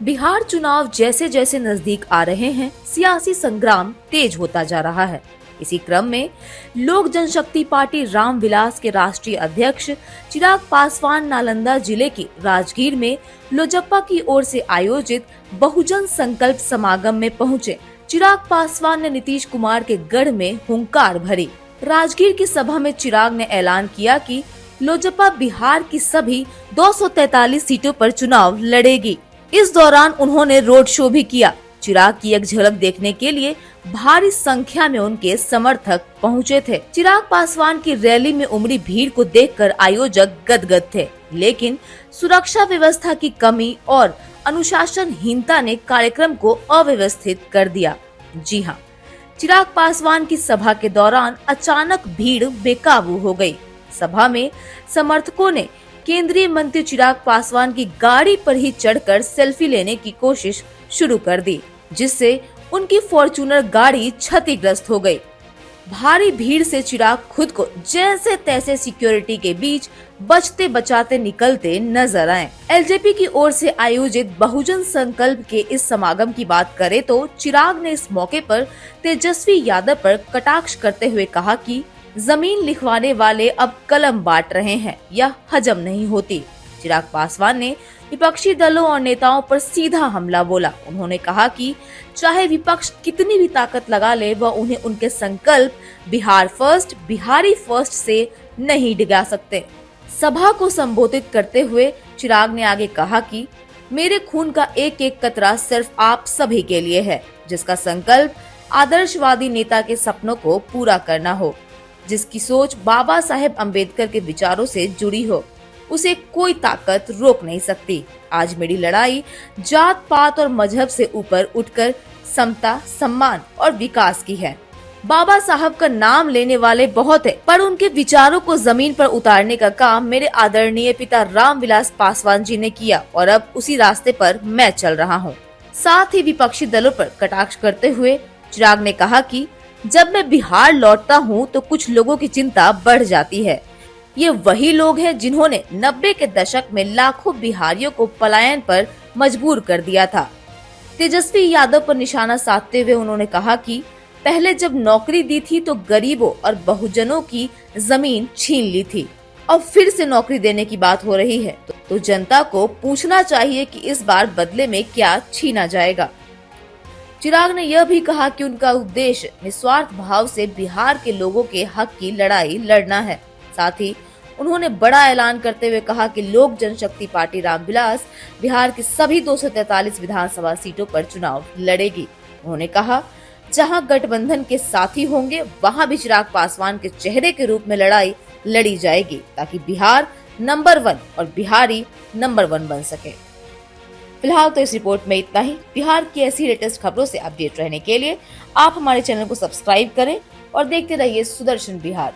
बिहार चुनाव जैसे जैसे नजदीक आ रहे हैं, सियासी संग्राम तेज होता जा रहा है। इसी क्रम में लोक जनशक्ति पार्टी रामविलास के राष्ट्रीय अध्यक्ष चिराग पासवान नालंदा जिले के राजगीर में लोजपा की ओर से आयोजित बहुजन संकल्प समागम में पहुंचे। चिराग पासवान ने नीतीश कुमार के गढ़ में हुंकार भरी। राजगीर की सभा में चिराग ने ऐलान किया कि लोजपा बिहार की सभी 243 सीटों पर चुनाव लड़ेगी। इस दौरान उन्होंने रोड शो भी किया। चिराग की एक झलक देखने के लिए भारी संख्या में उनके समर्थक पहुंचे थे। चिराग पासवान की रैली में उमड़ी भीड़ को देखकर आयोजक गदगद थे, लेकिन सुरक्षा व्यवस्था की कमी और अनुशासनहीनता ने कार्यक्रम को अव्यवस्थित कर दिया। जी हाँ, चिराग पासवान की सभा के दौरान अचानक भीड़ बेकाबू हो गई। सभा में समर्थकों ने केंद्रीय मंत्री चिराग पासवान की गाड़ी पर ही चढ़कर सेल्फी लेने की कोशिश शुरू कर दी, जिससे उनकी फॉर्च्यूनर गाड़ी क्षतिग्रस्त हो गई। भारी भीड़ से चिराग खुद को जैसे तैसे सिक्योरिटी के बीच बचते बचाते निकलते नजर आए। एलजेपी की ओर से आयोजित बहुजन संकल्प के इस समागम की बात करें तो चिराग ने इस मौके पर तेजस्वी यादव पर कटाक्ष करते हुए कहा कि जमीन लिखवाने वाले अब कलम बांट रहे हैं, यह हजम नहीं होती। चिराग पासवान ने विपक्षी दलों और नेताओं पर सीधा हमला बोला। उन्होंने कहा कि चाहे विपक्ष कितनी भी ताकत लगा ले, वह उन्हें उनके संकल्प बिहार फर्स्ट, बिहारी फर्स्ट से नहीं डिगा सकते। सभा को संबोधित करते हुए चिराग ने आगे कहा कि मेरे खून का एक एक कतरा सिर्फ आप सभी के लिए है, जिसका संकल्प आदर्शवादी नेता के सपनों को पूरा करना हो, जिसकी सोच बाबा साहेब अम्बेडकर के विचारों से जुड़ी हो, उसे कोई ताकत रोक नहीं सकती। आज मेरी लड़ाई जात पात और मजहब से ऊपर उठकर समता, सम्मान और विकास की है। बाबा साहब का नाम लेने वाले बहुत है, पर उनके विचारों को जमीन पर उतारने का काम मेरे आदरणीय पिता रामविलास पासवान जी ने किया और अब उसी रास्ते पर मैं चल रहा हूँ। साथ ही विपक्षी दलों पर कटाक्ष करते हुए चिराग ने कहा कि जब मैं बिहार लौटता हूँ तो कुछ लोगों की चिंता बढ़ जाती है। ये वही लोग हैं जिन्होंने 90 के दशक में लाखों बिहारियों को पलायन पर मजबूर कर दिया था। तेजस्वी यादव पर निशाना साधते हुए उन्होंने कहा कि पहले जब नौकरी दी थी तो गरीबों और बहुजनों की जमीन छीन ली थी, अब फिर से नौकरी देने की बात हो रही है, तो जनता को पूछना चाहिए कि इस बार बदले में क्या छीना जाएगा। चिराग ने यह भी कहा कि उनका उद्देश्य निस्वार्थ भाव से बिहार के लोगों के हक की लड़ाई लड़ना है। साथ ही उन्होंने बड़ा ऐलान करते हुए कहा कि लोक जनशक्ति पार्टी रामविलास बिहार की सभी 243 विधानसभा सीटों पर चुनाव लड़ेगी। उन्होंने कहा, जहां गठबंधन के साथी होंगे वहां भी चिराग पासवान के चेहरे के रूप में लड़ाई लड़ी जाएगी, ताकि बिहार नंबर 1 और बिहारी नंबर 1 बन सके। फिलहाल तो इस रिपोर्ट में इतना ही। बिहार की ऐसी लेटेस्ट खबरों से अपडेट रहने के लिए आप हमारे चैनल को सब्सक्राइब करें और देखते रहिए सुदर्शन बिहार।